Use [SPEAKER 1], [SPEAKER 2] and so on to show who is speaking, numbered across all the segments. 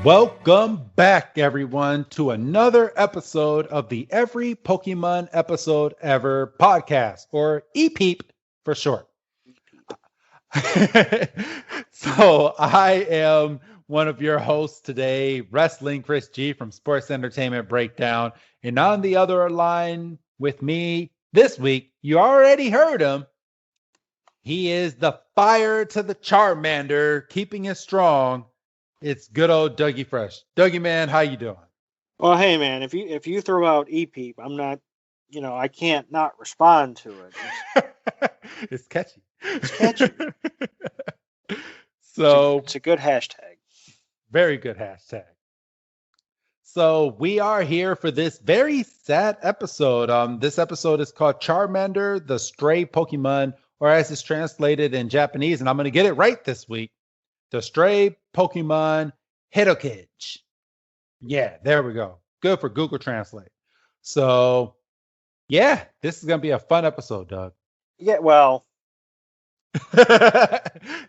[SPEAKER 1] Welcome back, everyone, to another episode of the Every Pokemon Episode Ever podcast, or EPEEP for short. So I am one of your hosts today, Wrestling Chris G from Sports Entertainment Breakdown. And on the other line with me this week, you already heard him. He is the fire to the Charmander, keeping it strong. It's good old Dougie Fresh. Dougie, man, how you doing?
[SPEAKER 2] Well, hey, man, if you throw out EPEEP, I'm not, I can't not respond to it.
[SPEAKER 1] It's catchy.
[SPEAKER 2] It's catchy.
[SPEAKER 1] So
[SPEAKER 2] it's a good hashtag.
[SPEAKER 1] Very good hashtag. So we are here for this very sad episode. This episode is called Charmander, the Stray Pokemon, or as it's translated in Japanese, and I'm going to get it right this week, the Stray Pokemon Hitokage. Yeah, there we go. Good for Google Translate. So, yeah, this is going to be a fun episode, Doug.
[SPEAKER 2] Yeah, well.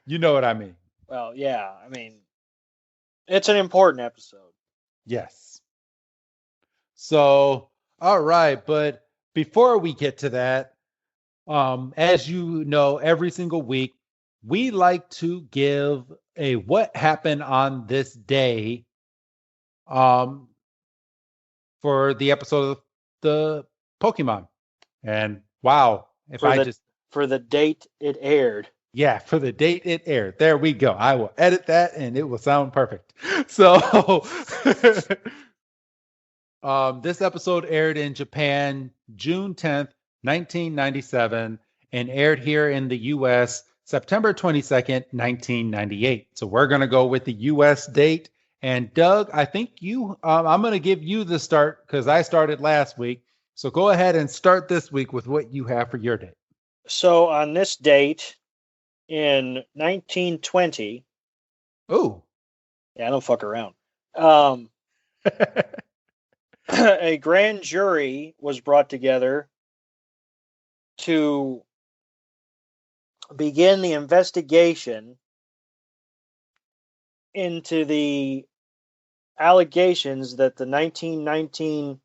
[SPEAKER 1] You know what I mean.
[SPEAKER 2] Well, yeah, I mean, it's an important episode.
[SPEAKER 1] Yes. So, all right, but before we get to that, as you know, every single week, we like to give a what happened on this day for the episode of the Pokemon. And wow,
[SPEAKER 2] for the date it aired.
[SPEAKER 1] Yeah, for the date it aired. There we go. I will edit that and it will sound perfect. So this episode aired in Japan June 10th, 1997, and aired here in the US September 22nd, 1998. So we're going to go with the US date. And Doug, I think I'm going to give you the start because I started last week. So go ahead and start this week with what you have for your date.
[SPEAKER 2] So on this date in 1920.
[SPEAKER 1] Oh.
[SPEAKER 2] Yeah, I don't fuck around. A grand jury was brought together to begin the investigation into the allegations that the 1919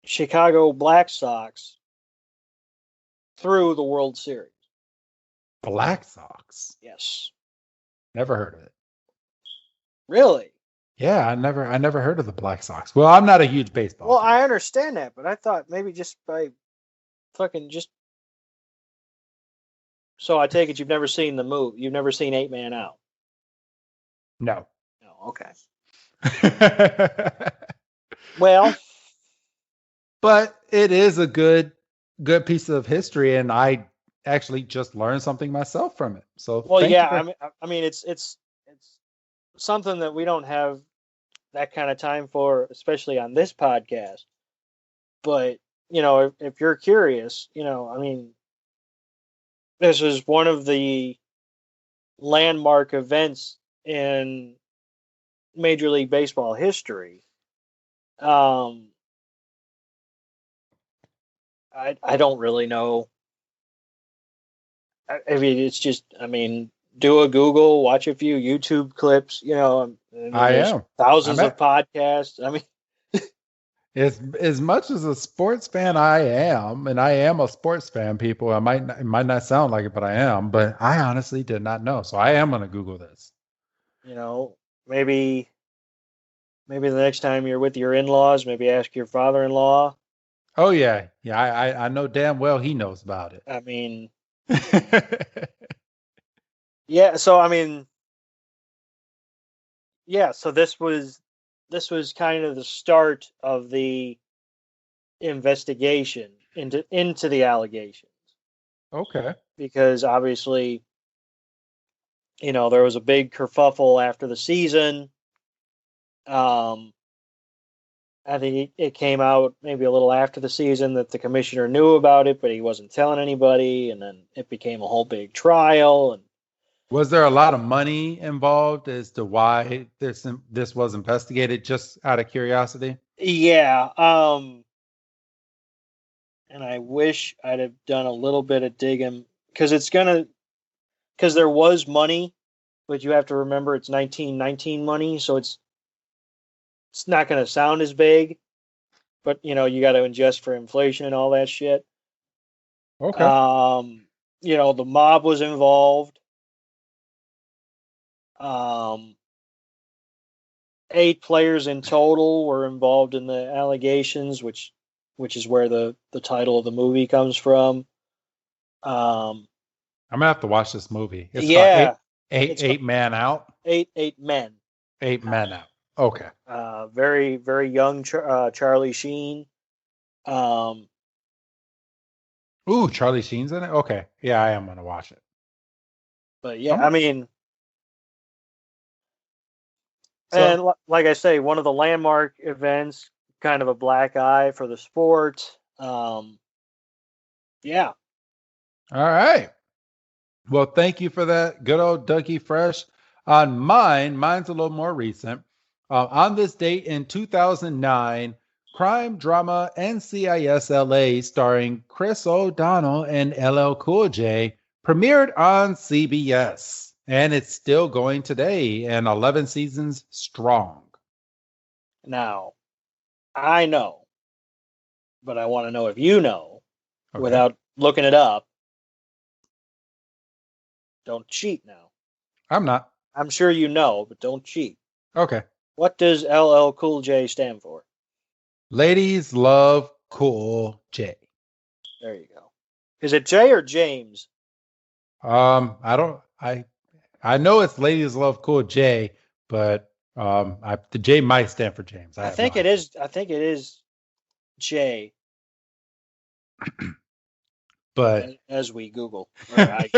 [SPEAKER 2] Chicago Black Sox threw the World Series.
[SPEAKER 1] Black Sox?
[SPEAKER 2] Yes.
[SPEAKER 1] Never heard of it.
[SPEAKER 2] Really?
[SPEAKER 1] Yeah, I never heard of the Black Sox. Well, I'm not a huge baseball fan.
[SPEAKER 2] I understand that, but I thought maybe just by fucking just. So I take it you've never seen the movie. You've never seen 8 Man Out.
[SPEAKER 1] No.
[SPEAKER 2] No. Okay. Well,
[SPEAKER 1] but it is a good piece of history, and I actually just learned something myself from it. So
[SPEAKER 2] well, yeah. I mean, it's something that we don't have that kind of time for, especially on this podcast. But if you're curious, I mean, this is one of the landmark events in Major League Baseball history. I don't really know. I mean, it's just, do a Google, watch a few YouTube clips, thousands of podcasts. I mean,
[SPEAKER 1] as much as a sports fan I am, and I am a sports fan, people, it might not sound like it, but I am, but I honestly did not know. So I am going to Google this.
[SPEAKER 2] Maybe the next time you're with your in-laws, maybe ask your father-in-law.
[SPEAKER 1] Oh yeah. Yeah. I know damn well he knows about it.
[SPEAKER 2] I mean, yeah. So, yeah. So this was kind of the start of the investigation into the allegations.
[SPEAKER 1] Okay.
[SPEAKER 2] Because obviously, there was a big kerfuffle after the season. I think it came out maybe a little after the season that the commissioner knew about it, but he wasn't telling anybody, and then it became a whole big trial. And
[SPEAKER 1] was there a lot of money involved as to why this was investigated? Just out of curiosity.
[SPEAKER 2] Yeah. And I wish I'd have done a little bit of digging because there was money but you have to remember it's 1919 money, so it's not going to sound as big. But you got to adjust for inflation and all that shit.
[SPEAKER 1] Okay.
[SPEAKER 2] The mob was involved. 8 players in total were involved in the allegations, which is where the title of the movie comes from.
[SPEAKER 1] I'm gonna have to watch this movie. It's
[SPEAKER 2] yeah,
[SPEAKER 1] eight man out.
[SPEAKER 2] Eight men.
[SPEAKER 1] 8 men out. Okay.
[SPEAKER 2] Very very young Charlie Sheen.
[SPEAKER 1] Ooh, Charlie Sheen's in it. Okay, yeah, I am gonna watch it.
[SPEAKER 2] But yeah, I mean, like I say, one of the landmark events, kind of a black eye for the sport. Yeah.
[SPEAKER 1] All right. Well, thank you for that. Good old Dougie Fresh. On mine's a little more recent. On this date in 2009, crime drama NCIS LA starring Chris O'Donnell and LL Cool J premiered on CBS. And it's still going today and 11 seasons strong.
[SPEAKER 2] Now, I know, but I want to know if you know, without looking it up. Don't cheat now.
[SPEAKER 1] I'm not.
[SPEAKER 2] I'm sure you know, but don't cheat.
[SPEAKER 1] Okay.
[SPEAKER 2] What does LL Cool J stand for?
[SPEAKER 1] Ladies love Cool J.
[SPEAKER 2] There you go. Is it J or James?
[SPEAKER 1] I know it's Ladies Love Cool J, but the J might stand for James.
[SPEAKER 2] I think it is J.
[SPEAKER 1] But
[SPEAKER 2] as we Google,
[SPEAKER 1] I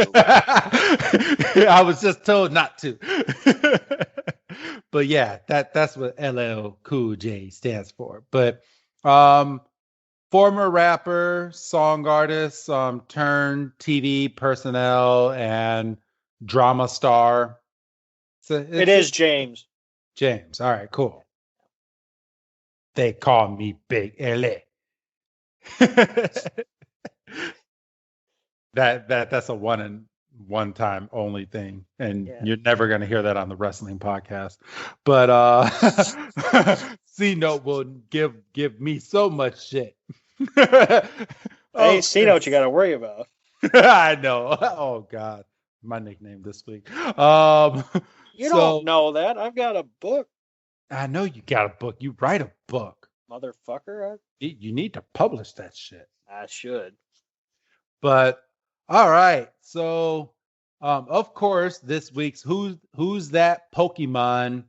[SPEAKER 1] was just told not to. But yeah, that's what LL Cool J stands for. But former rapper, song artist, turned TV personnel and drama star.
[SPEAKER 2] It is James.
[SPEAKER 1] James. All right, cool. They call me Big LA. That's a one time only thing, and you're never going to hear that on the wrestling podcast. But C-Note will give me so much shit.
[SPEAKER 2] Hey, C-Note, you got to worry about.
[SPEAKER 1] I know. Oh God, my nickname this week. You
[SPEAKER 2] don't know that. I've got a book.
[SPEAKER 1] I know you got a book. You write a book,
[SPEAKER 2] motherfucker.
[SPEAKER 1] You need to publish that shit.
[SPEAKER 2] I should.
[SPEAKER 1] But all right, so of course, this week's who's that Pokemon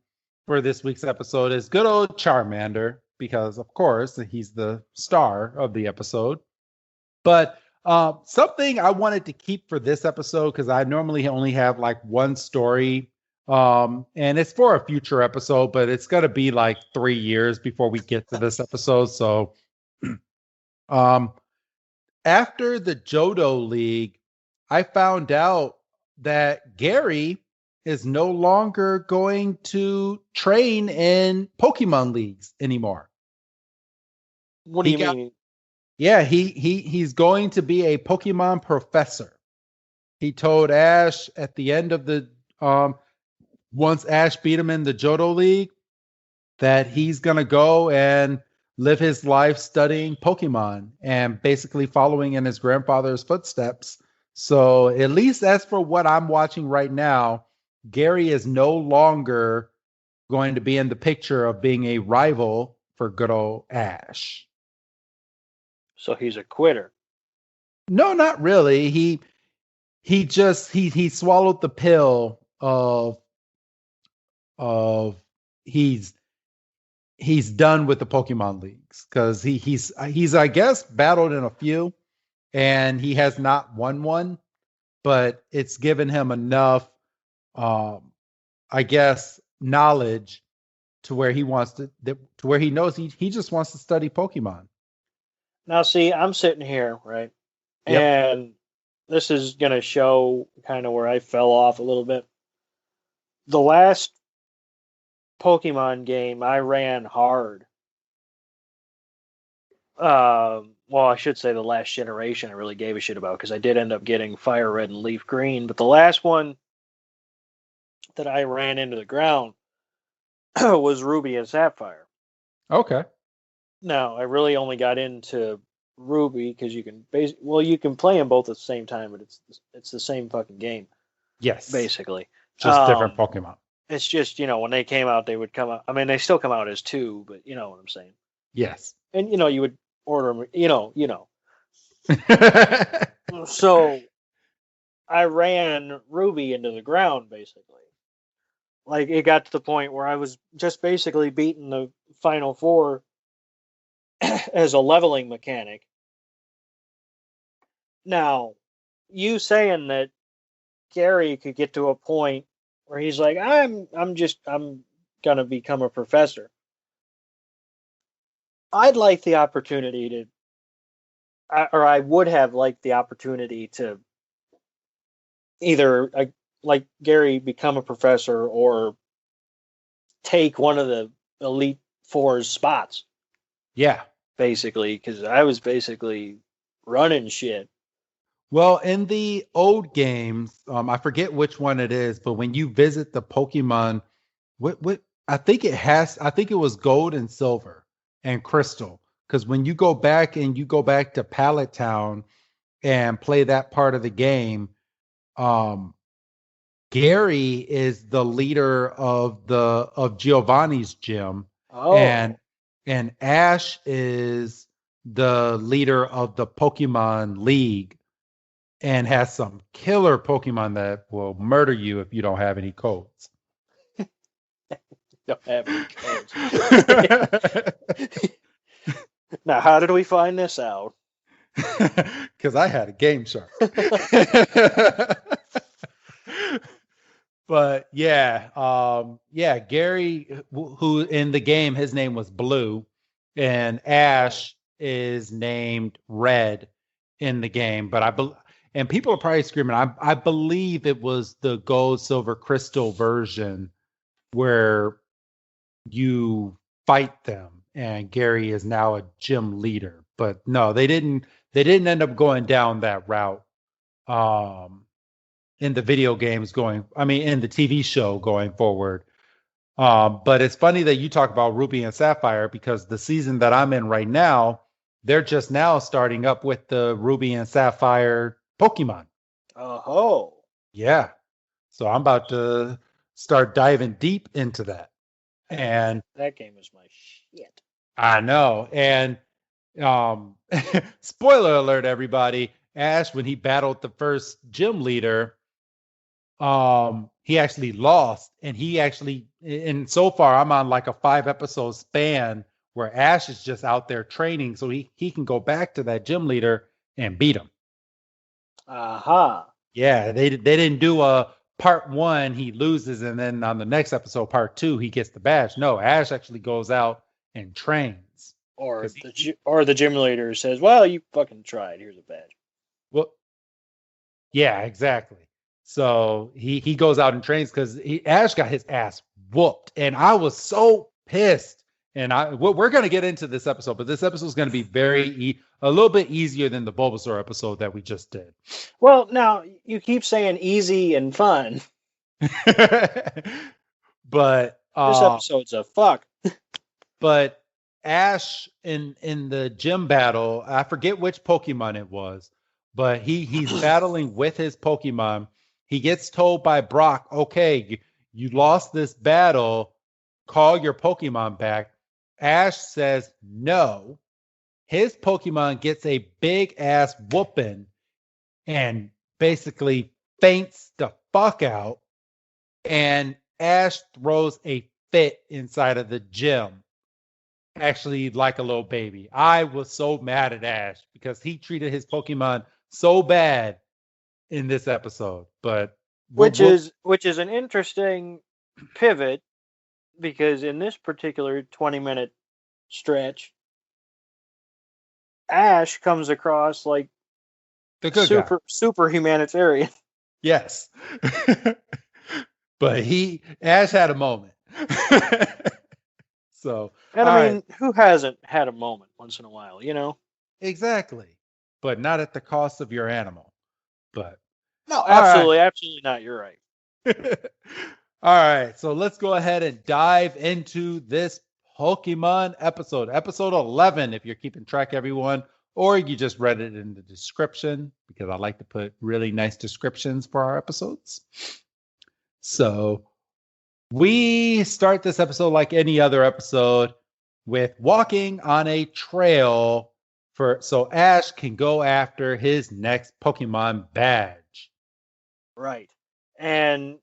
[SPEAKER 1] for this week's episode is good old Charmander, because of course he's the star of the episode. But something I wanted to keep for this episode, because I normally only have like one story, and it's for a future episode, but it's gonna be like 3 years before we get to this episode. So after the Johto League, I found out that Gary is no longer going to train in Pokemon leagues anymore.
[SPEAKER 2] What do you mean?
[SPEAKER 1] Yeah, he's going to be a Pokemon professor. He told Ash at the end of the once Ash beat him in the Johto League that he's going to go and live his life studying Pokemon and basically following in his grandfather's footsteps. So at least as for what I'm watching right now, Gary is no longer going to be in the picture of being a rival for good old Ash.
[SPEAKER 2] So he's a quitter.
[SPEAKER 1] No, not really. He swallowed the pill of he's done with the Pokemon leagues, because he's I guess battled in a few and he has not won one, but it's given him enough I guess knowledge to where he wants to where he knows he just wants to study Pokemon.
[SPEAKER 2] Now see, I'm sitting here, right?
[SPEAKER 1] Yep.
[SPEAKER 2] And this is going to show kind of where I fell off a little bit. The last Pokemon game I ran hard. Well, I should say the last generation I really gave a shit about, because I did end up getting Fire Red and Leaf Green. But the last one that I ran into the ground was Ruby and Sapphire.
[SPEAKER 1] Okay.
[SPEAKER 2] Now, I really only got into Ruby because you can you can play them both at the same time, but it's the same fucking game,
[SPEAKER 1] Yes.
[SPEAKER 2] basically.
[SPEAKER 1] Just different Pokemon.
[SPEAKER 2] It's just, when they came out, they would come out. I mean, they still come out as two, but you know what I'm saying.
[SPEAKER 1] Yes.
[SPEAKER 2] And you would order them, So I ran Ruby into the ground, basically. Like, it got to the point where I was just basically beating the final four as a leveling mechanic. Now, you saying that Gary could get to a point where he's like, I'm gonna become a professor. I'd like the opportunity I would have liked the opportunity to either like Gary become a professor or take one of the Elite Four's spots.
[SPEAKER 1] Yeah.
[SPEAKER 2] Basically, because I was basically running shit.
[SPEAKER 1] Well, in the old games, I forget which one it is, but when you visit the Pokemon, what I think it was Gold and Silver and Crystal. Because when you go back to Pallet Town and play that part of the game, Gary is the leader of Giovanni's gym, and Ash is the leader of the Pokemon League, and has some killer Pokemon that will murder you if you don't have any codes.
[SPEAKER 2] Don't have any codes. Now, how did we find this out?
[SPEAKER 1] Because I had a Game Shark. But yeah, Gary, who in the game, his name was Blue, and Ash is named Red in the game. But and people are probably screaming, I believe it was the Gold, Silver, Crystal version where you fight them, and Gary is now a gym leader. But no, they didn't end up going down that route. In the video games in the TV show going forward. But it's funny that you talk about Ruby and Sapphire, because the season that I'm in right now, they're just now starting up with the Ruby and Sapphire Pokemon.
[SPEAKER 2] Oh.
[SPEAKER 1] Yeah. So I'm about to start diving deep into that. And
[SPEAKER 2] that game is my shit.
[SPEAKER 1] I know. And spoiler alert, everybody, Ash, when he battled the first gym leader, he actually lost, and so far I'm on like a 5-episode span where Ash is just out there training so he can go back to that gym leader and beat him.
[SPEAKER 2] Aha.
[SPEAKER 1] Yeah, they didn't do a part 1 he loses, and then on the next episode, part 2, he gets the badge. No, Ash actually goes out and trains.
[SPEAKER 2] Or the gym leader says, well, you fucking tried, here's a badge.
[SPEAKER 1] Well, yeah, exactly. So he goes out and trains because Ash got his ass whooped, and I was so pissed. And we're going to get into this episode, but this episode is going to be a little bit easier than the Bulbasaur episode that we just did.
[SPEAKER 2] Well, now you keep saying easy and fun,
[SPEAKER 1] but
[SPEAKER 2] this episode's a fuck.
[SPEAKER 1] But Ash in the gym battle, I forget which Pokemon it was, but he's battling with his Pokemon. He gets told by Brock, okay, you lost this battle, call your Pokemon back. Ash says no. His Pokemon gets a big ass whooping and basically faints the fuck out. And Ash throws a fit inside of the gym. Actually, like a little baby. I was so mad at Ash because he treated his Pokemon so bad in this episode, but
[SPEAKER 2] which is an interesting pivot, because in this particular 20-minute stretch, Ash comes across like
[SPEAKER 1] the good
[SPEAKER 2] super humanitarian.
[SPEAKER 1] Yes. But Ash had a moment. So,
[SPEAKER 2] and I mean, who hasn't had a moment once in a while,
[SPEAKER 1] Exactly. But not at the cost of your animal. But
[SPEAKER 2] no, absolutely not. You're right.
[SPEAKER 1] All right, so let's go ahead and dive into this Pokemon episode. Episode 11, if you're keeping track, everyone, or you just read it in the description, because I like to put really nice descriptions for our episodes. So we start this episode like any other episode with walking on a trail so Ash can go after his next Pokemon badge.
[SPEAKER 2] Right. And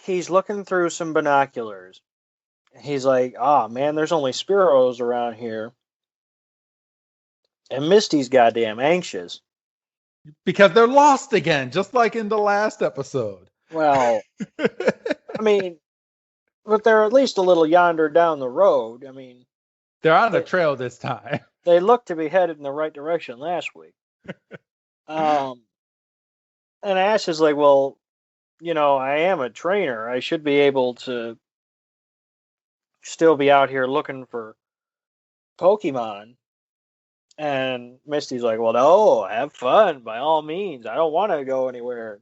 [SPEAKER 2] he's looking through some binoculars. He's like, man, there's only Spearows around here. And Misty's goddamn anxious.
[SPEAKER 1] Because they're lost again, just like in the last episode.
[SPEAKER 2] Well, I mean, but they're at least a little yonder down the road. I mean,
[SPEAKER 1] they're on the trail this time.
[SPEAKER 2] They look to be headed in the right direction last week. And Ash is like, well, I am a trainer. I should be able to still be out here looking for Pokemon. And Misty's like, well, no, have fun by all means. I don't want to go anywhere.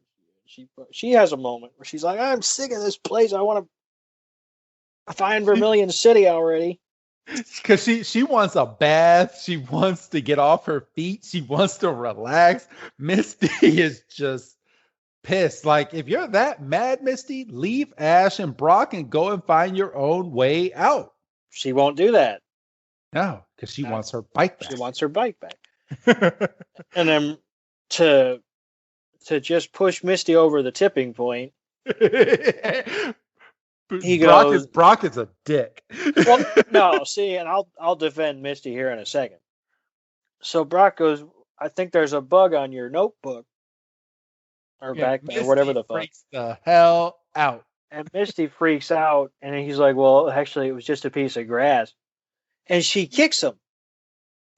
[SPEAKER 2] She has a moment where she's like, I'm sick of this place. I want to find Vermilion City already.
[SPEAKER 1] Because she wants a bath. She wants to get off her feet. She wants to relax. Misty is just pissed. Like, if you're that mad, Misty, leave Ash and Brock and go and find your own way out.
[SPEAKER 2] She won't do that.
[SPEAKER 1] No, because she wants her bike back.
[SPEAKER 2] She wants her bike back. And then to just push Misty over the tipping point,
[SPEAKER 1] Brock is a dick.
[SPEAKER 2] Well, no, see, and I'll defend Misty here in a second. So Brock goes, I think there's a bug on your notebook or backpack or whatever the fuck.
[SPEAKER 1] Freaks the hell out.
[SPEAKER 2] And Misty freaks out, and he's like, well, actually, it was just a piece of grass. And she kicks him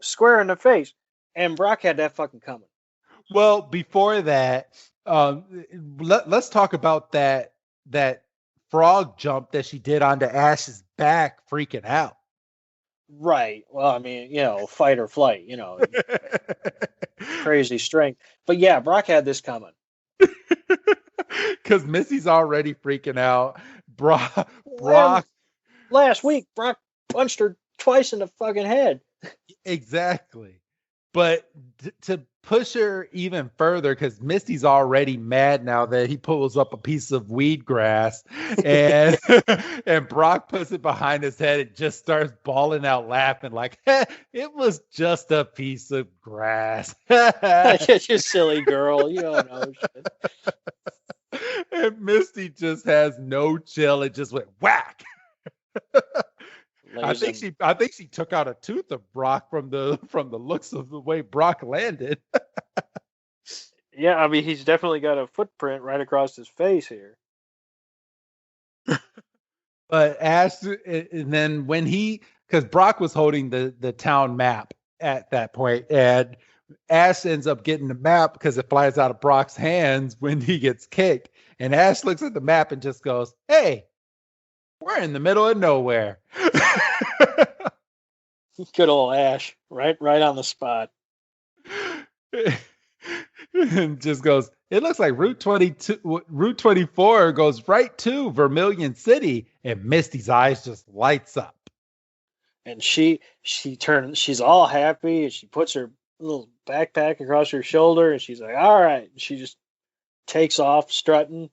[SPEAKER 2] square in the face. And Brock had that fucking coming.
[SPEAKER 1] Well, before that, let's talk about that frog jump that she did onto Ash's back, freaking out.
[SPEAKER 2] Right. Well, I mean, fight or flight, crazy strength. But yeah, Brock had this coming.
[SPEAKER 1] Because Missy's already freaking out. Brock.
[SPEAKER 2] Last week, Brock punched her twice in the fucking head.
[SPEAKER 1] Exactly. But to push her even further, because Misty's already mad now that he pulls up a piece of weed grass and and Brock puts it behind his head and just starts bawling out laughing like, it was just a piece of grass.
[SPEAKER 2] You silly girl. You don't know shit.
[SPEAKER 1] And Misty just has no chill. It just went whack. I think she took out a tooth of Brock from the looks of the way Brock landed.
[SPEAKER 2] Yeah, I mean, he's definitely got a footprint right across his face here.
[SPEAKER 1] But Ash, and then because Brock was holding the town map at that point, and Ash ends up getting the map because it flies out of Brock's hands when he gets kicked. And Ash looks at the map and just goes, hey, we're in the middle of nowhere.
[SPEAKER 2] Good old Ash, right on the spot.
[SPEAKER 1] And just goes, it looks like Route 24 goes right to Vermilion City. And Misty's eyes just lights up.
[SPEAKER 2] And she's all happy, and she puts her little backpack across her shoulder, and she's like, all right. And she just takes off strutting,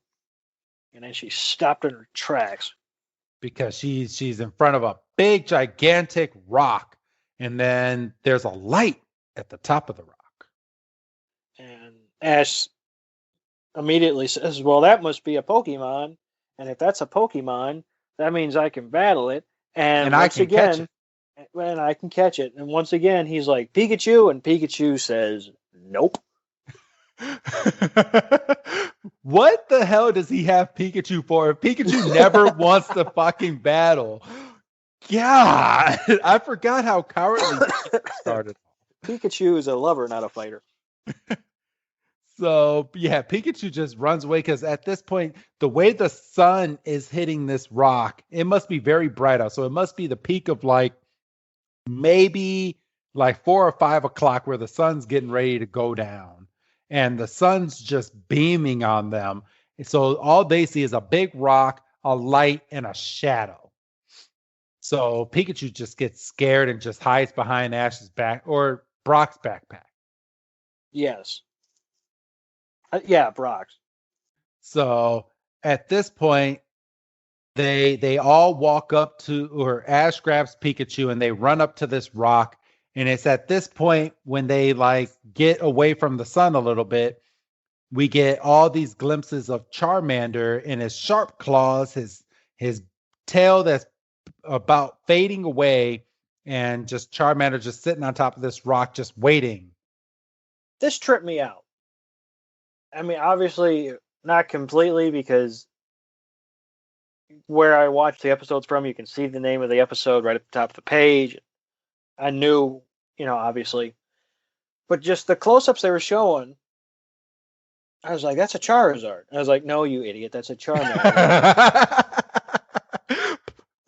[SPEAKER 2] and then she stopped in her tracks.
[SPEAKER 1] Because she's in front of a big, gigantic rock. And then there's a light at the top of the rock.
[SPEAKER 2] And Ash immediately says, well, that must be a Pokemon. And if that's a Pokemon, that means I can battle it. And once again, and I can catch it. And once again, he's like, Pikachu. And Pikachu says, nope.
[SPEAKER 1] What the hell does he have Pikachu for if Pikachu never wants to fucking battle? God, I forgot how cowardly Pikachu started.
[SPEAKER 2] Pikachu is a lover, not a fighter.
[SPEAKER 1] So, yeah, Pikachu just runs away because at this point, the way the sun is hitting this rock, it must be very bright out. So it must be the peak of maybe 4 or 5 o'clock where the sun's getting ready to go down. And the sun's just beaming on them. So all they see is a big rock a light, and a shadow. So Pikachu just gets scared and just hides behind Ash's back or Brock's backpack.
[SPEAKER 2] Yes. Yeah, Brock's.
[SPEAKER 1] So at this point, they all walk up to, or Ash grabs Pikachu and they run up to this rock. And it's at this point when they like get away from the sun a little bit, we get all these glimpses of Charmander and his sharp claws, his tail that's about fading away, and just Charmander just sitting on top of this rock, just waiting.
[SPEAKER 2] This tripped me out. I mean, obviously not completely, because where I watched the episodes from, you can see the name of the episode right at the top of the page. I knew, obviously, but just the close-ups they were showing, I was like, that's a Charizard. I was like, no, you idiot, that's a Charmander.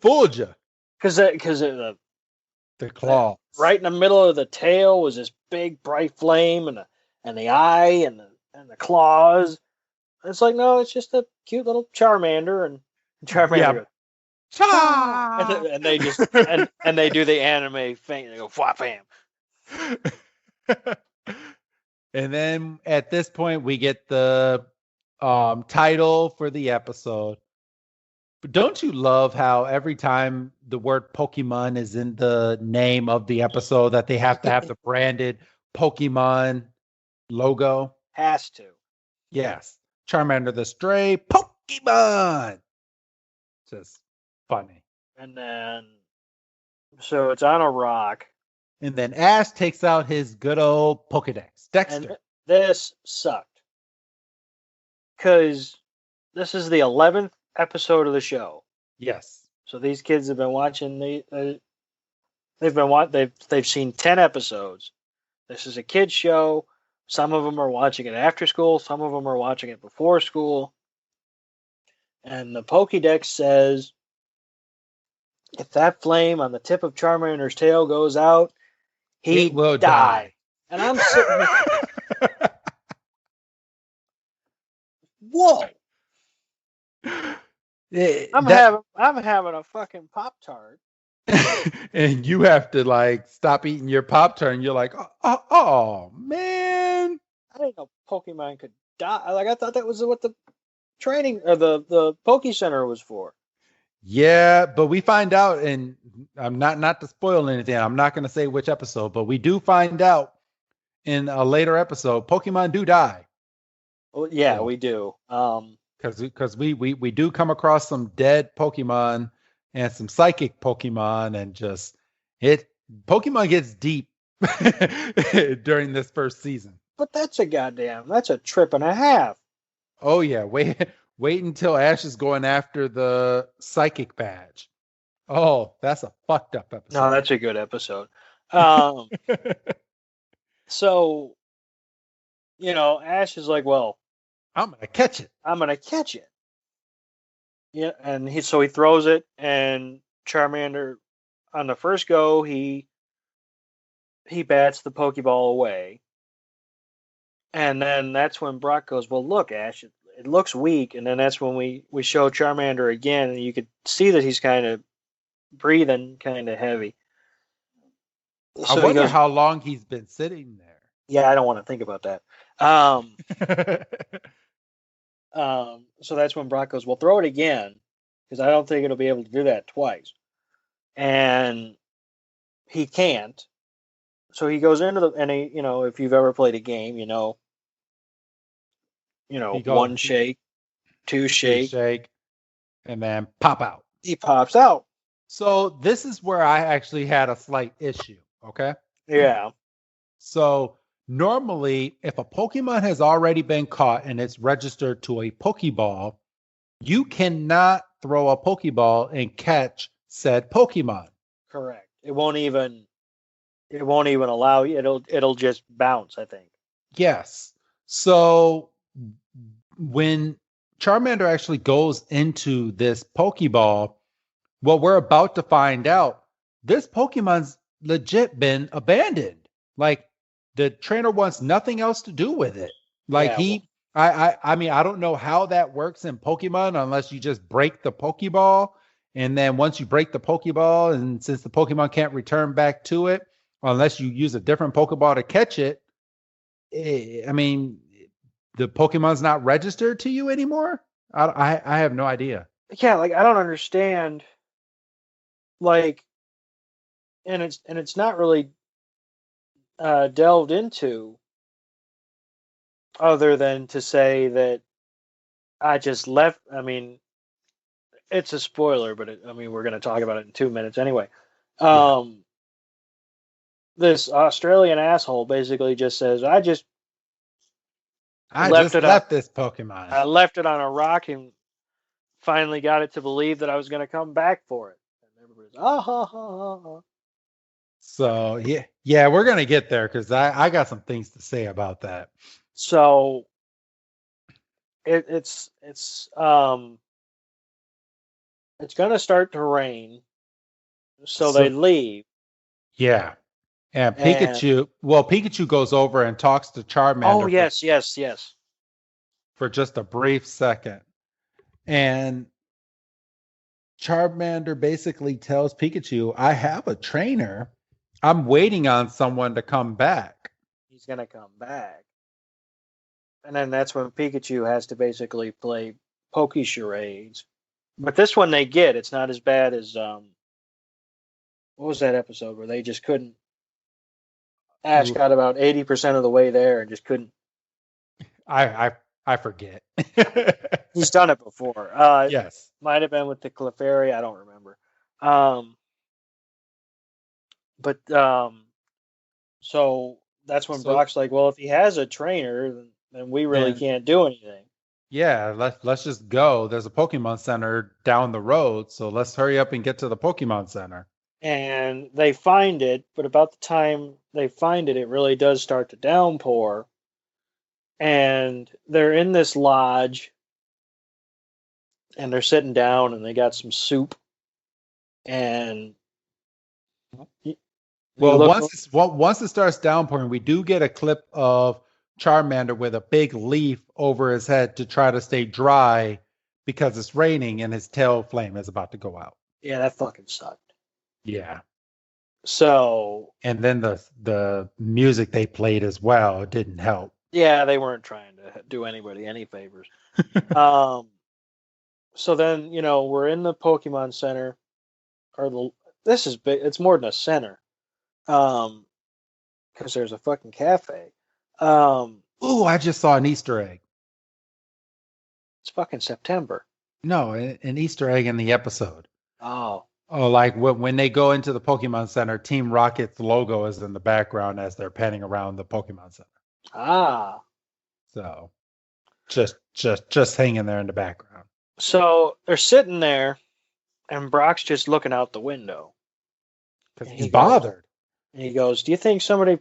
[SPEAKER 1] Fooled you.
[SPEAKER 2] Because the
[SPEAKER 1] claw
[SPEAKER 2] right in the middle of the tail was this big bright flame, and the eye and the claws. It's like, no, it's just a cute little Charmander, and Charmander goes, and they just and they do the anime thing. They go flop bam.
[SPEAKER 1] And then at this point, we get the title for the episode. But don't you love how every time the word Pokemon is in the name of the episode that they have to have the branded Pokemon logo?
[SPEAKER 2] Has to.
[SPEAKER 1] Yes. Charmander the Stray Pokemon. Just funny.
[SPEAKER 2] And then, so it's on a rock.
[SPEAKER 1] And then Ash takes out his good old Pokedex. Dexter.
[SPEAKER 2] And this sucked. Because this is the 11th episode of the show.
[SPEAKER 1] Yes.
[SPEAKER 2] So these kids have been watching they've seen 10 episodes. This is a kids show. Some of them are watching it after school, some of them are watching it before school. And the Pokédex says if that flame on the tip of Charmander's tail goes out, he will die. And I'm sitting there. Whoa. I'm having a fucking Pop-Tart.
[SPEAKER 1] And you have to like stop eating your Pop-Tart, and you're like, oh man.
[SPEAKER 2] I didn't know Pokemon could die. Like, I thought that was what the training or the Poke Center was for.
[SPEAKER 1] Yeah, but we find out, and I'm not to spoil anything. I'm not going to say which episode, but we do find out in a later episode, Pokemon do die.
[SPEAKER 2] Well, yeah, we do.
[SPEAKER 1] Because we do come across some dead Pokemon and some psychic Pokemon, and just Pokemon gets deep during this first season.
[SPEAKER 2] But that's a trip and a half.
[SPEAKER 1] Oh yeah, wait until Ash is going after the psychic badge. Oh, that's a fucked up episode.
[SPEAKER 2] No, that's a good episode. So, Ash is like, well,
[SPEAKER 1] I'm gonna catch it.
[SPEAKER 2] Yeah, and he throws it, and Charmander, on the first go, he bats the Pokeball away. And then that's when Brock goes, well, look, Ash, it looks weak. And then that's when we show Charmander again, and you could see that he's kind of breathing kind of heavy.
[SPEAKER 1] So I wonder how long he's been sitting there.
[SPEAKER 2] Yeah, I don't want to think about that. So that's when Brock goes, well, throw it again, because I don't think it'll be able to do that twice. And he can't. So he goes into and he, if you've ever played a game, one shake, two shake,
[SPEAKER 1] and then pop out.
[SPEAKER 2] He pops out.
[SPEAKER 1] So this is where I actually had a slight issue. Okay.
[SPEAKER 2] Yeah.
[SPEAKER 1] So normally, if a Pokemon has already been caught and it's registered to a Pokeball, you cannot throw a Pokeball and catch said Pokemon.
[SPEAKER 2] Correct. It won't even allow you. It'll just bounce, I think.
[SPEAKER 1] Yes. So when Charmander actually goes into this Pokeball, what we're about to find out, this Pokemon's legit been abandoned. Like, the trainer wants nothing else to do with it. Like, I mean, I don't know how that works in Pokemon unless you just break the Pokeball. And then once you break the Pokeball, and since the Pokemon can't return back to it, unless you use a different Pokeball to catch it, I mean, the Pokemon's not registered to you anymore? I have no idea.
[SPEAKER 2] Yeah, like I don't understand. Like, and it's not really delved into other than to say that I just left. I mean, it's a spoiler, but I mean, we're going to talk about it in 2 minutes anyway.
[SPEAKER 1] Yeah.
[SPEAKER 2] This Australian asshole basically just says,
[SPEAKER 1] I just left this Pokemon.
[SPEAKER 2] I left it on a rock and finally got it to believe that I was going to come back for it. And everybody's, ah, ha, ha, ha, ha.
[SPEAKER 1] So yeah, we're gonna get there because I got some things to say about that.
[SPEAKER 2] So it's going to start to rain, so they leave.
[SPEAKER 1] Yeah, and Pikachu goes over and talks to Charmander.
[SPEAKER 2] Oh yes.
[SPEAKER 1] For just a brief second, and Charmander basically tells Pikachu, "I have a trainer. I'm waiting on someone to come back."
[SPEAKER 2] He's going to come back. And then that's when Pikachu has to basically play Poke Charades. But this one they get. It's not as bad as, what was that episode where they just couldn't? Ash got about 80% of the way there and just couldn't.
[SPEAKER 1] I forget.
[SPEAKER 2] He's done it before.
[SPEAKER 1] Yes.
[SPEAKER 2] Might have been with the Clefairy. I don't remember. So that's when Brock's like, well, if he has a trainer, then we really can't do anything.
[SPEAKER 1] Yeah, let's just go. There's a Pokemon Center down the road, so let's hurry up and get to the Pokemon Center.
[SPEAKER 2] And they find it, but about the time they find it, it really does start to downpour. And they're in this lodge, and they're sitting down, and they got some soup. And
[SPEAKER 1] once it starts downpouring, we do get a clip of Charmander with a big leaf over his head to try to stay dry because it's raining and his tail flame is about to go out.
[SPEAKER 2] Yeah, that fucking sucked.
[SPEAKER 1] Yeah.
[SPEAKER 2] So.
[SPEAKER 1] And then the music they played as well didn't help.
[SPEAKER 2] Yeah, they weren't trying to do anybody any favors. So then, we're in the Pokemon Center, this is big. It's more than a center, because there's a fucking cafe.
[SPEAKER 1] Ooh, I just saw an Easter egg.
[SPEAKER 2] It's fucking September.
[SPEAKER 1] No, an Easter egg in the episode.
[SPEAKER 2] Oh,
[SPEAKER 1] like when they go into the Pokemon Center, Team Rocket's logo is in the background as they're panning around the Pokemon Center.
[SPEAKER 2] Ah.
[SPEAKER 1] So, just hanging there in the background.
[SPEAKER 2] So they're sitting there, and Brock's just looking out the window.
[SPEAKER 1] Because he's bothered.
[SPEAKER 2] And he goes, do you think somebody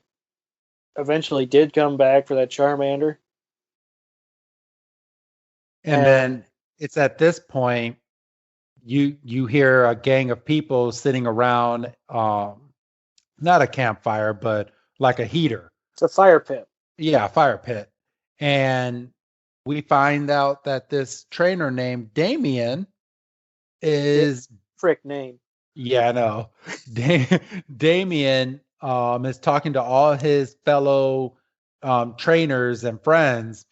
[SPEAKER 2] eventually did come back for that Charmander?
[SPEAKER 1] And then it's at this point, you hear a gang of people sitting around, not a campfire, but like a heater.
[SPEAKER 2] It's a fire pit.
[SPEAKER 1] Yeah, a fire pit. And we find out that this trainer named Damien is...
[SPEAKER 2] Frick name.
[SPEAKER 1] Yeah, I know. Damien is talking to all his fellow trainers and friends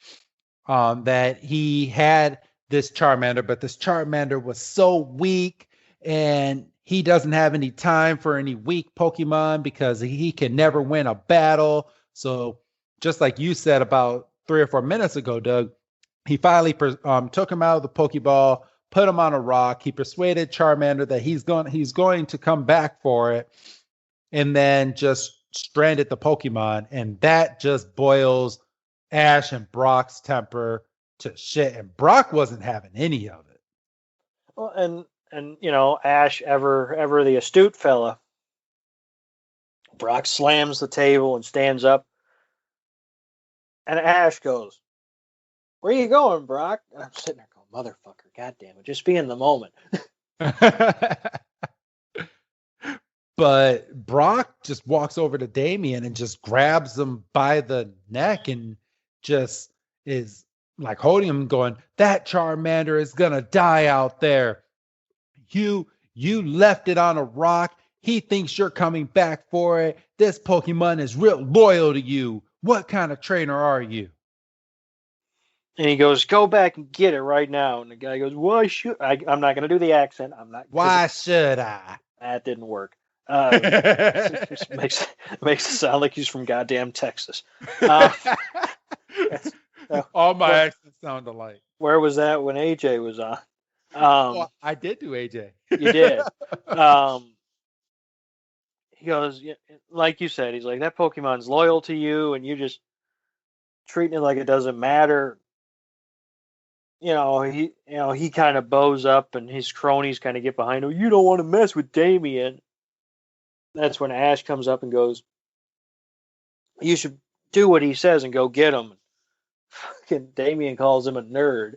[SPEAKER 1] that he had this Charmander, but this Charmander was so weak and he doesn't have any time for any weak Pokemon because he can never win a battle. So just like you said about 3 or 4 minutes ago, Doug, he finally took him out of the Pokeball, put him on a rock. He persuaded Charmander that he's going to come back for it, and then just stranded the Pokemon. And that just boils Ash and Brock's temper to shit. And Brock wasn't having any of it.
[SPEAKER 2] Well, and Ash, ever the astute fella. Brock slams the table and stands up. And Ash goes, "Where you going, Brock?" And I'm sitting there going, "Motherfucker, goddamn it, just be in the moment."
[SPEAKER 1] But Brock just walks over to Damien and just grabs him by the neck and just is like holding him, going, "That Charmander is gonna die out there. You left it on a rock. He thinks you're coming back for it. This Pokemon is real loyal to you. What kind of trainer are you?"
[SPEAKER 2] And he goes, "Go back and get it right now." And the guy goes, "Why should I'm not going to do the accent. I'm not.
[SPEAKER 1] Why should I?
[SPEAKER 2] That didn't work. It makes it sound like he's from goddamn Texas.
[SPEAKER 1] All my accents sound alike.
[SPEAKER 2] Where was that when AJ was on?
[SPEAKER 1] Well, I did do AJ.
[SPEAKER 2] You did. He goes, like you said, he's like, that Pokemon's loyal to you, and you just treating it like it doesn't matter. He kind of bows up, and his cronies kind of get behind him. You don't want to mess with Damien. That's when Ash comes up and goes, "You should do what he says and go get him." Fucking Damien calls him a nerd.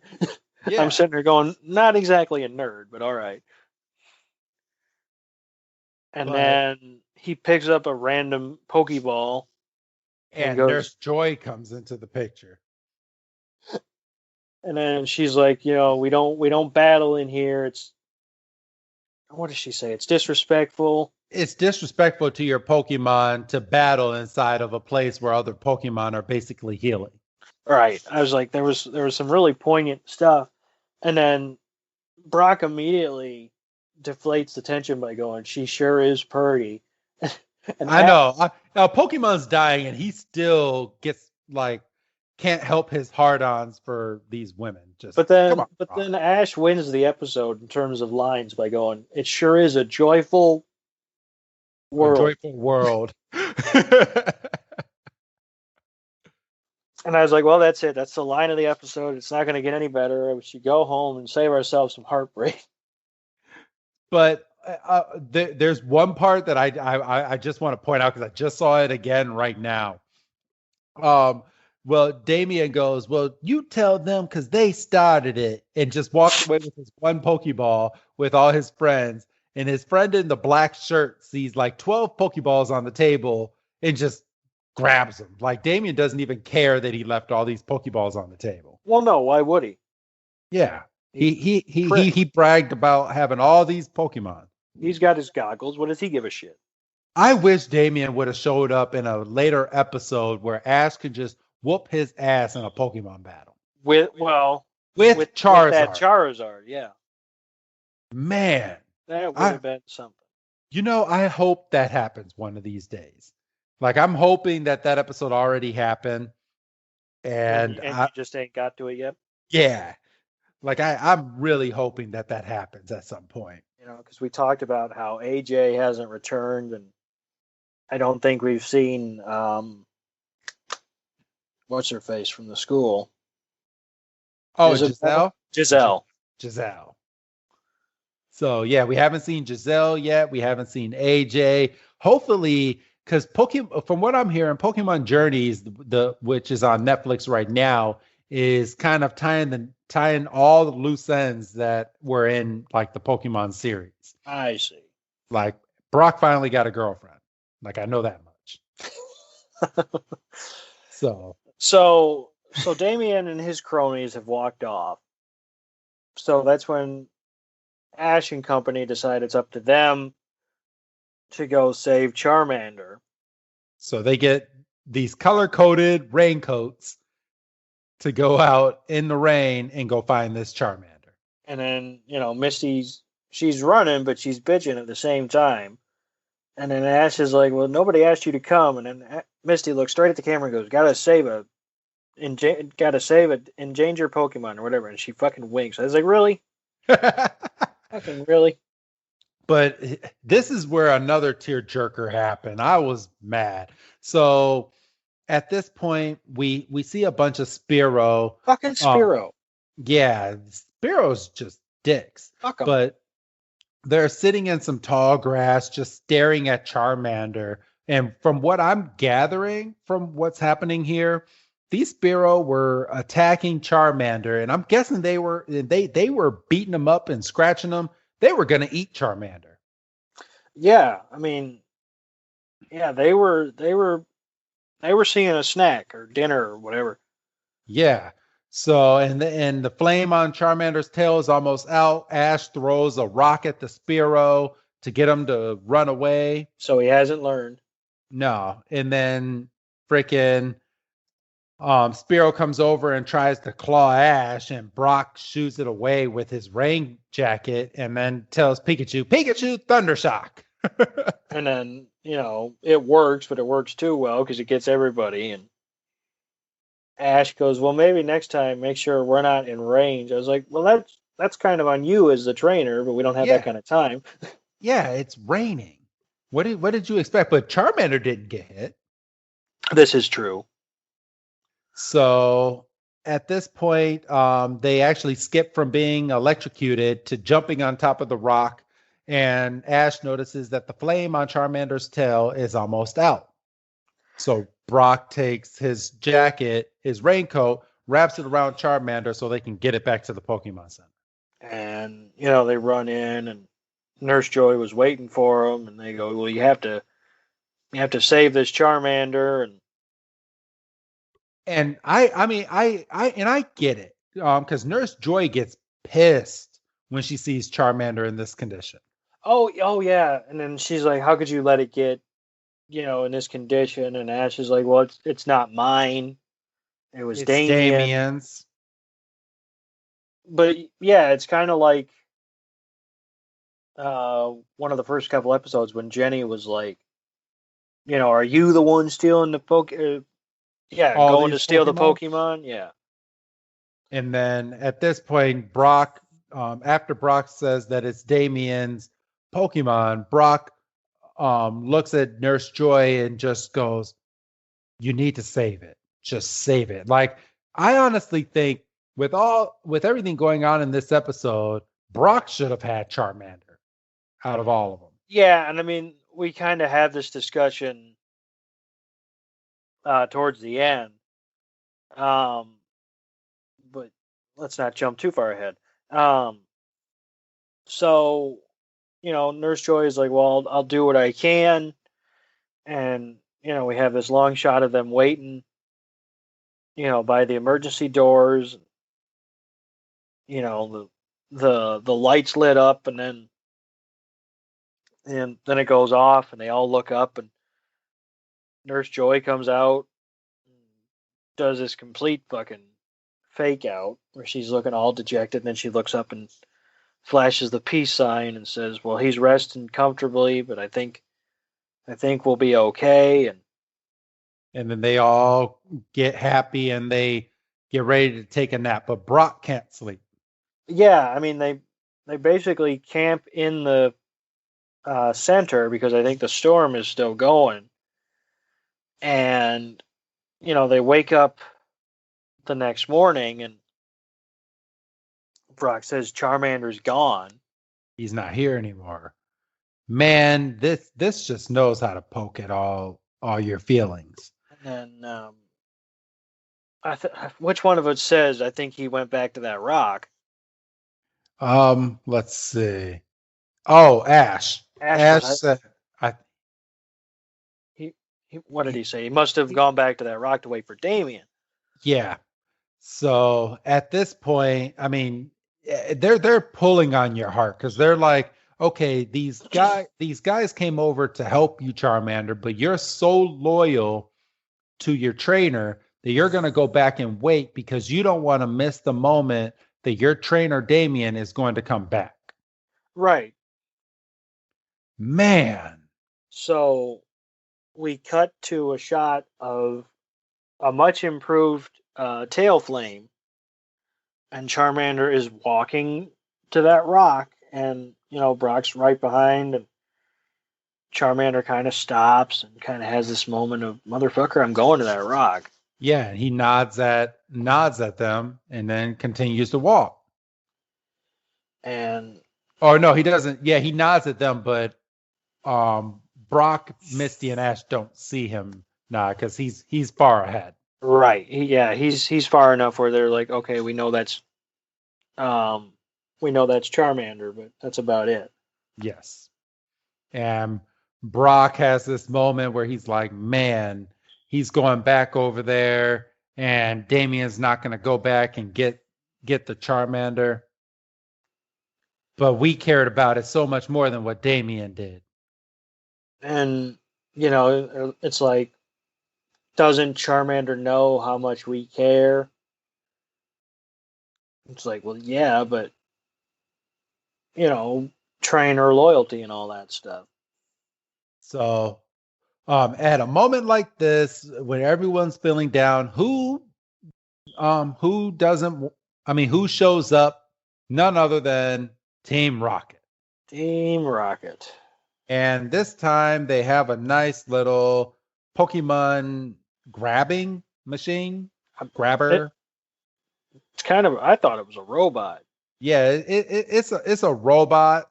[SPEAKER 2] Yeah. I'm sitting there going, not exactly a nerd, but all right. And then he picks up a random Pokeball.
[SPEAKER 1] And goes, Nurse Joy comes into the picture.
[SPEAKER 2] And then she's like, we don't battle in here. It's, what does she say? It's disrespectful.
[SPEAKER 1] It's disrespectful to your Pokemon to battle inside of a place where other Pokemon are basically healing.
[SPEAKER 2] Right. I was like, there was some really poignant stuff. And then Brock immediately deflates the tension by going, "She sure is pretty."
[SPEAKER 1] And I know. Now Pokemon's dying, and he still gets can't help his hard-ons for these women.
[SPEAKER 2] But then Ash wins the episode in terms of lines by going, "It sure is a joyful world."
[SPEAKER 1] A joyful world.
[SPEAKER 2] And I was like, well, that's it. That's the line of the episode. It's not going to get any better. We should go home and save ourselves some heartbreak.
[SPEAKER 1] But there's one part that I just want to point out because I just saw it again right now. Well, Damien goes, "Well, you tell them because they started it," and just walks away with his one Pokeball with all his friends. And his friend in the black shirt sees 12 Pokeballs on the table and just grabs them. Damien doesn't even care that he left all these Pokeballs on the table.
[SPEAKER 2] Well, no, why would he?
[SPEAKER 1] Yeah. He bragged about having all these Pokemon.
[SPEAKER 2] He's got his goggles. What does he give a shit?
[SPEAKER 1] I wish Damien would have showed up in a later episode where Ash could just whoop his ass in a Pokemon battle.
[SPEAKER 2] With
[SPEAKER 1] Charizard.
[SPEAKER 2] With that Charizard, yeah.
[SPEAKER 1] Man.
[SPEAKER 2] That would have been something.
[SPEAKER 1] I hope that happens one of these days. I'm hoping that episode already happened. And
[SPEAKER 2] you just ain't got to it yet?
[SPEAKER 1] Yeah. I'm really hoping that happens at some point.
[SPEAKER 2] Because we talked about how AJ hasn't returned, and I don't think we've seen what's her face from the school.
[SPEAKER 1] Oh, Giselle?
[SPEAKER 2] Giselle.
[SPEAKER 1] So yeah, we haven't seen Giselle yet. We haven't seen AJ. Hopefully, because from what I'm hearing, Pokemon Journeys, which is on Netflix right now, is kind of tying all the loose ends that were in the Pokemon series.
[SPEAKER 2] I see.
[SPEAKER 1] Brock finally got a girlfriend. I know that much. So
[SPEAKER 2] Damien and his cronies have walked off. So that's when Ash and company decide it's up to them to go save Charmander.
[SPEAKER 1] So they get these color-coded raincoats to go out in the rain and go find this Charmander.
[SPEAKER 2] And then, she's running, but she's bitching at the same time. And then Ash is like, "Well, nobody asked you to come." And then Misty looks straight at the camera and goes, gotta save an endangered Pokemon or whatever. And she fucking winks. I was like, really? Fucking really?
[SPEAKER 1] But this is where another tearjerker happened. I was mad. So at this point, we see a bunch of Spearow.
[SPEAKER 2] Fucking Spearow.
[SPEAKER 1] Yeah, Spearow's just dicks.
[SPEAKER 2] Fuck 'em.
[SPEAKER 1] But they're sitting in some tall grass, just staring at Charmander. And from what I'm gathering from what's happening here, these Spearow were attacking Charmander, and I'm guessing they were beating him up and scratching him. They were going to eat Charmander.
[SPEAKER 2] Yeah, I mean, yeah, they were seeing a snack or dinner or whatever.
[SPEAKER 1] Yeah. So, and the flame on Charmander's tail is almost out. Ash throws a rock at the Spearow to get him to run away.
[SPEAKER 2] So he hasn't learned.
[SPEAKER 1] No. And then freaking Spearow comes over and tries to claw Ash, and Brock shoots it away with his rain jacket and then tells Pikachu, Pikachu, Thundershock.
[SPEAKER 2] And then, it works, but it works too well because it gets everybody. And Ash goes, well, maybe next time, make sure we're not in range. I was like, well, that's kind of on you as the trainer, but we don't have that kind of time.
[SPEAKER 1] Yeah, it's raining. What did you expect? But Charmander didn't get hit.
[SPEAKER 2] This is true.
[SPEAKER 1] So at this point, they actually skip from being electrocuted to jumping on top of the rock. And Ash notices that the flame on Charmander's tail is almost out. So Brock takes his jacket, his raincoat, wraps it around Charmander so they can get it back to the Pokemon Center.
[SPEAKER 2] And, they run in, and Nurse Joy was waiting for them, and they go, well, you have to save this Charmander.
[SPEAKER 1] And I get it. Because Nurse Joy gets pissed when she sees Charmander in this condition.
[SPEAKER 2] Oh yeah. And then she's like, how could you let it get, in this condition? And Ash is like, well, it's not mine. It was Damien's. But yeah, it's kind of like one of the first couple episodes when Jenny was like, are you the one stealing the going to steal the Pokemon? Yeah.
[SPEAKER 1] And then at this point, Brock, after Brock says that it's Damien's Pokemon, Brock looks at Nurse Joy and just goes, you need to save it. Just save it. Like, I honestly think with everything going on in this episode, Brock should have had Charmander out of all of them.
[SPEAKER 2] Yeah, and I mean, we kind of had this discussion towards the end. But let's not jump too far ahead. So, Nurse Joy is like, well, I'll do what I can. And, we have this long shot of them waiting, by the emergency doors. The lights lit up, and then it goes off, and they all look up, and Nurse Joy comes out, and does this complete fucking fake out where she's looking all dejected, and then she looks up and flashes the peace sign and says, well, he's resting comfortably, but I think we'll be okay.
[SPEAKER 1] And then they all get happy and they get ready to take a nap, but Brock can't sleep.
[SPEAKER 2] Yeah, I mean, they basically camp in the center because I think the storm is still going. And, they wake up the next morning and Brock says Charmander's gone.
[SPEAKER 1] He's not here anymore. Man, this just knows how to poke at all your feelings.
[SPEAKER 2] And then, which one of us says I think he went back to that rock?
[SPEAKER 1] Let's see. Oh, Ash. Ash said,
[SPEAKER 2] what did he say? He must have gone back to that rock to wait for Damien.
[SPEAKER 1] Yeah. So at this point, I mean, they're pulling on your heart because they're like, okay, these guys came over to help you, Charmander, but you're so loyal to your trainer that you're going to go back and wait because you don't want to miss the moment that your trainer Damien is going to come back.
[SPEAKER 2] Right.
[SPEAKER 1] Man.
[SPEAKER 2] So we cut to a shot of a much improved Tailflame, and Charmander is walking to that rock, and Brock's right behind, and Charmander kind of stops and kind of has this moment of, motherfucker, I'm going to that rock.
[SPEAKER 1] Yeah, he nods at them and then continues to walk.
[SPEAKER 2] And
[SPEAKER 1] no, he doesn't. Yeah, he nods at them, but Brock, Misty, and Ash don't see him now because he's far ahead.
[SPEAKER 2] Right. He's far enough where they're like, okay, we know that's Charmander, but that's about it.
[SPEAKER 1] Yes. And Brock has this moment where he's like, man, he's going back over there and Damien's not going to go back and get the Charmander. But we cared about it so much more than what Damien did.
[SPEAKER 2] And, it's like, doesn't Charmander know how much we care? It's like, well, yeah, but, trainer loyalty and all that stuff.
[SPEAKER 1] So, at a moment like this, when everyone's feeling down, who shows up? None other than Team Rocket.
[SPEAKER 2] Team Rocket.
[SPEAKER 1] And this time they have a nice little Pokemon grabbing machine. Grabber.
[SPEAKER 2] It's kind of, I thought it was a robot.
[SPEAKER 1] Yeah, it's a robot,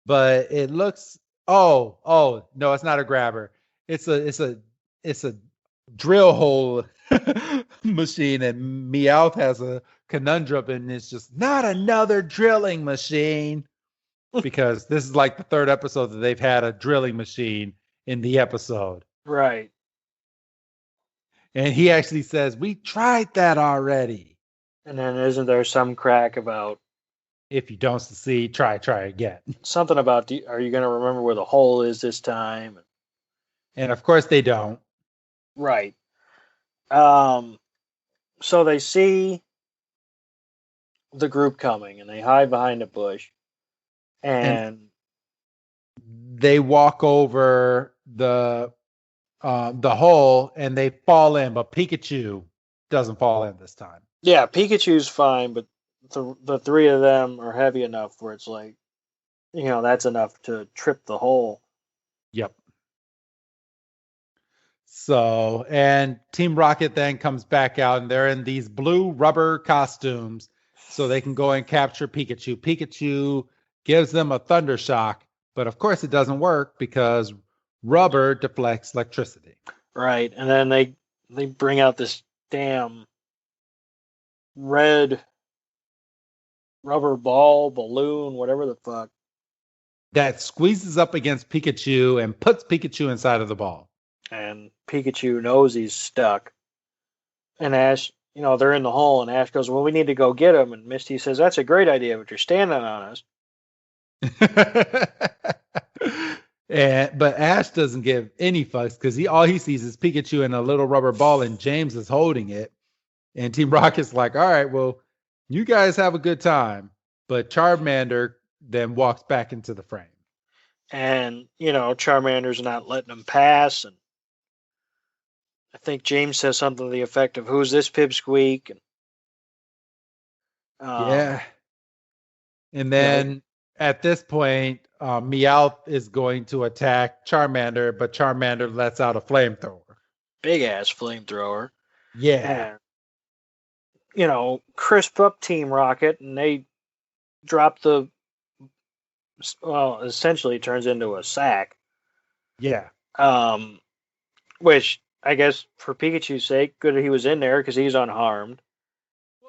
[SPEAKER 1] but it looks no, it's not a grabber. It's a drill hole machine, and Meowth has a conundrum, and it's just not another drilling machine. Because this is like the third episode that they've had a drilling machine in the episode.
[SPEAKER 2] Right.
[SPEAKER 1] And he actually says, we tried that already.
[SPEAKER 2] And then isn't there some crack about,
[SPEAKER 1] if you don't succeed, try again.
[SPEAKER 2] Something about, are you going to remember where the hole is this time?
[SPEAKER 1] And of course they don't.
[SPEAKER 2] Right. So they see the group coming, and they hide behind a bush. And
[SPEAKER 1] they walk over the hole, and they fall in, but Pikachu doesn't fall in this time.
[SPEAKER 2] Yeah, Pikachu's fine, but the three of them are heavy enough where it's like, that's enough to trip the hole.
[SPEAKER 1] Yep. So, and Team Rocket then comes back out, and they're in these blue rubber costumes, so they can go and capture Pikachu. Pikachu gives them a thunder shock, but of course it doesn't work because rubber deflects electricity.
[SPEAKER 2] Right, and then they bring out this damn red rubber ball, balloon, whatever the fuck.
[SPEAKER 1] That squeezes up against Pikachu and puts Pikachu inside of the ball.
[SPEAKER 2] And Pikachu knows he's stuck. And Ash, they're in the hole, and Ash goes, well, we need to go get him. And Misty says, that's a great idea, but you're standing on us.
[SPEAKER 1] But Ash doesn't give any fucks because all he sees is Pikachu in a little rubber ball, and James is holding it. And Team Rocket's like, all right, well, you guys have a good time. But Charmander then walks back into the frame.
[SPEAKER 2] And, Charmander's not letting him pass. And I think James says something to the effect of, who's this pipsqueak? And,
[SPEAKER 1] yeah. And then at this point, Meowth is going to attack Charmander, but Charmander lets out a flamethrower.
[SPEAKER 2] Big ass flamethrower.
[SPEAKER 1] Yeah.
[SPEAKER 2] And, crisp up Team Rocket, and they drop essentially it turns into a sack.
[SPEAKER 1] Yeah.
[SPEAKER 2] Which I guess for Pikachu's sake, good that he was in there because he's unharmed.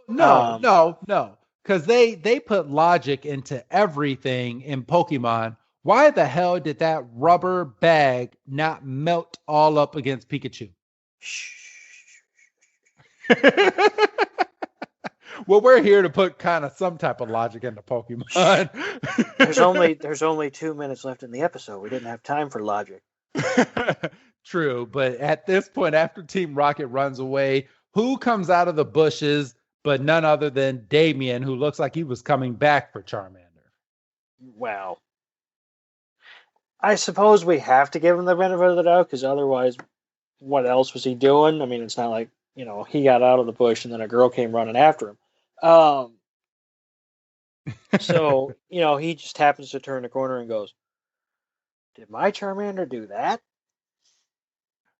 [SPEAKER 1] No. Because they put logic into everything in Pokemon. Why the hell did that rubber bag not melt all up against Pikachu? Well, we're here to put kind of some type of logic into Pokemon.
[SPEAKER 2] There's only 2 minutes left in the episode. We didn't have time for logic.
[SPEAKER 1] True, but at this point, after Team Rocket runs away, who comes out of the bushes but none other than Damien, who looks like he was coming back for Charmander?
[SPEAKER 2] Wow. I suppose we have to give him the benefit of the doubt, because otherwise, what else was he doing? I mean, it's not like, he got out of the bush and then a girl came running after him. So, he just happens to turn the corner and goes, did my Charmander do that?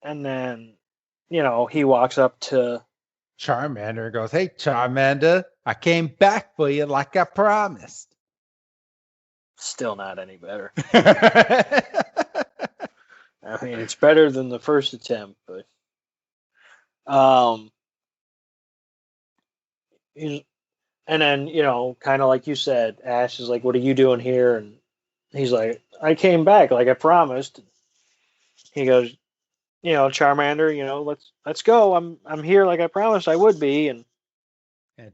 [SPEAKER 2] And then, he walks up to
[SPEAKER 1] Charmander and goes, hey, Charmander, I came back for you like I promised.
[SPEAKER 2] Still not any better. I mean, it's better than the first attempt, but and then, kind of like you said, Ash is like, what are you doing here? And he's like, I came back like I promised. He goes, Charmander, let's go. I'm here like I promised I would be. And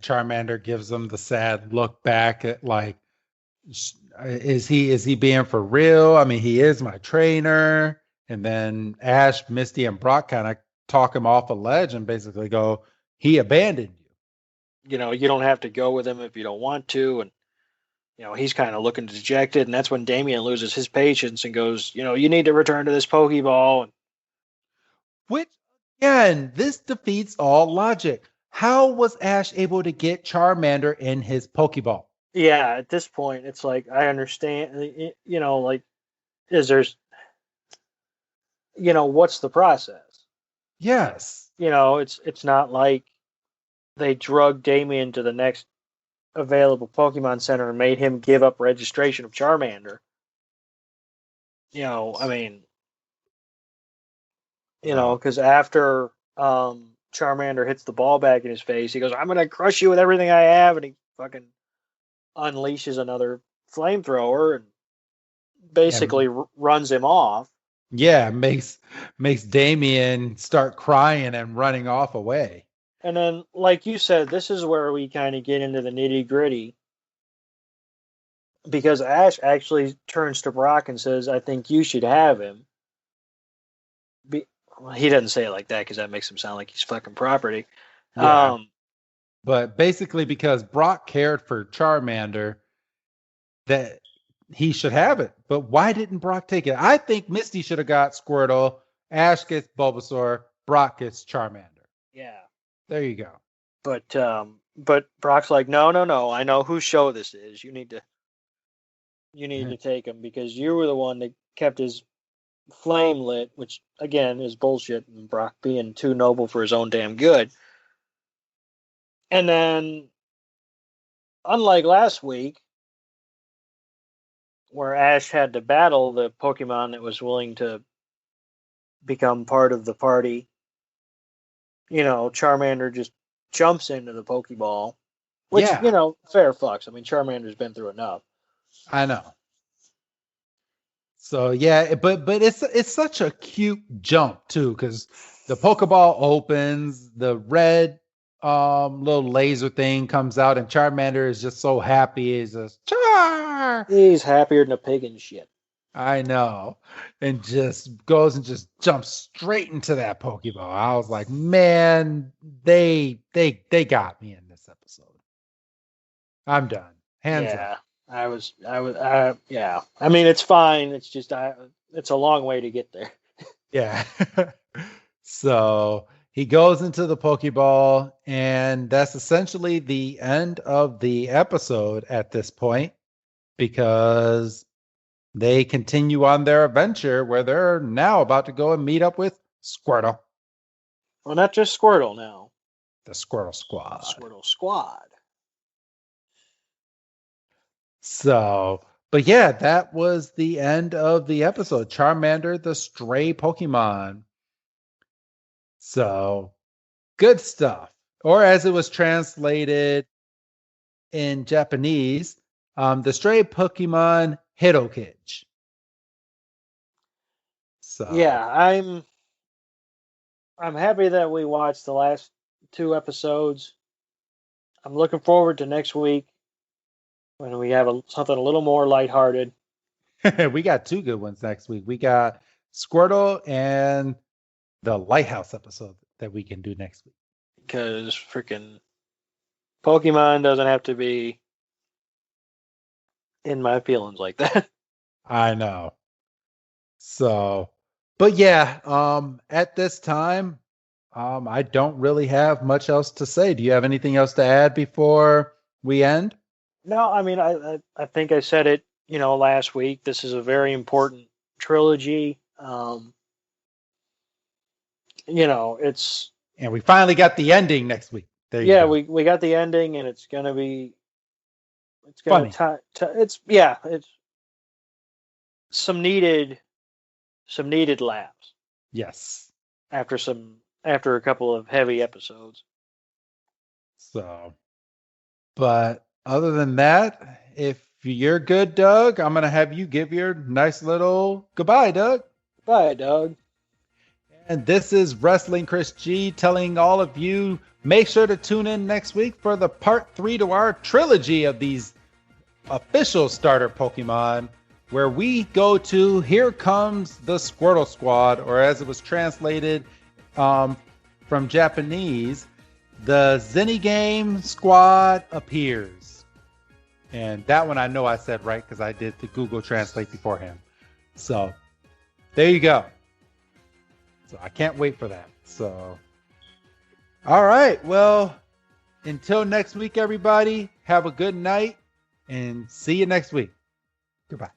[SPEAKER 1] Charmander gives him the sad look back at like, is he being for real? I mean, he is my trainer. And then Ash, Misty, and Brock kind of talk him off a ledge and basically go, he abandoned you.
[SPEAKER 2] you don't have to go with him if you don't want to. And he's kind of looking dejected, and that's when Damien loses his patience and goes, you need to return to this Pokeball. And
[SPEAKER 1] Which, again, this defeats all logic. How was Ash able to get Charmander in his Pokeball?
[SPEAKER 2] yeah, at this point, it's like I understand. Like, is there's, what's the process?
[SPEAKER 1] Yes.
[SPEAKER 2] It's not like they drug Damien to the next available Pokemon Center and made him give up registration of Charmander. I mean, because after Charmander hits the ball back in his face, he goes, "I'm gonna crush you with everything I have," and he fucking unleashes another flamethrower and basically runs him off.
[SPEAKER 1] Yeah, makes Damien start crying and running off away.
[SPEAKER 2] And then, like you said, this is where we kind of get into the nitty gritty, because Ash actually turns to Brock and says, "I think you should have him." Well, he doesn't say it like that because that makes him sound like he's fucking property.
[SPEAKER 1] Yeah. But basically, because Brock cared for Charmander, that he should have it. But why didn't Brock take it? I think Misty should have got Squirtle, Ash gets Bulbasaur, Brock gets Charmander.
[SPEAKER 2] Yeah.
[SPEAKER 1] There you go.
[SPEAKER 2] But Brock's like, no, I know whose show this is. You need to take him because you were the one that kept his flame lit, which again is bullshit, and Brock being too noble for his own damn good. And then, unlike last week, where Ash had to battle the Pokemon that was willing to become part of the party, Charmander just jumps into the Pokeball, which, fair fucks. I mean, Charmander's been through enough.
[SPEAKER 1] I know. So yeah, but it's such a cute jump too, because the Pokeball opens, the red little laser thing comes out, and Charmander is just so happy. He's just Char.
[SPEAKER 2] He's happier than a pig in shit.
[SPEAKER 1] I know, and just goes and just jumps straight into that Pokeball. I was like, man, they got me in this episode. I'm done. Hands up.
[SPEAKER 2] Yeah. I mean, it's fine. It's just, it's a long way to get there.
[SPEAKER 1] Yeah. So he goes into the Pokeball, and that's essentially the end of the episode at this point, because they continue on their adventure where they're now about to go and meet up with Squirtle.
[SPEAKER 2] Well, not just Squirtle now.
[SPEAKER 1] The Squirtle Squad.
[SPEAKER 2] Squirtle Squad.
[SPEAKER 1] So, but yeah, that was the end of the episode. Charmander, the stray Pokemon. So, good stuff. Or as it was translated in Japanese, the stray Pokemon Hitokage. So
[SPEAKER 2] yeah, I'm happy that we watched the last 2 episodes. I'm looking forward to next week when we have something a little more lighthearted.
[SPEAKER 1] We got 2 good ones next week. We got Squirtle and the Lighthouse episode that we can do next week.
[SPEAKER 2] Because freaking Pokemon doesn't have to be in my feelings like that.
[SPEAKER 1] I know. So, but yeah, at this time, I don't really have much else to say. Do you have anything else to add before we end?
[SPEAKER 2] No, I mean, I think I said it, last week. This is a very important trilogy. It's...
[SPEAKER 1] And we finally got the ending next week. There you go.
[SPEAKER 2] we got the ending, and it's going to be... It's
[SPEAKER 1] going
[SPEAKER 2] to... It's some needed laughs.
[SPEAKER 1] Yes.
[SPEAKER 2] After a couple of heavy episodes.
[SPEAKER 1] So, but other than that, if you're good, Doug, I'm going to have you give your nice little goodbye, Doug.
[SPEAKER 2] Bye, Doug.
[SPEAKER 1] And this is Wrestling Chris G telling all of you, make sure to tune in next week for the part 3 to our trilogy of these official starter Pokemon, where we go to Here Comes the Squirtle Squad, or as it was translated from Japanese, the Zenigame Squad appears. And that one I know I said right because I did the Google Translate beforehand. So there you go. So I can't wait for that. So, all right. Well, until next week, everybody, have a good night and see you next week. Goodbye.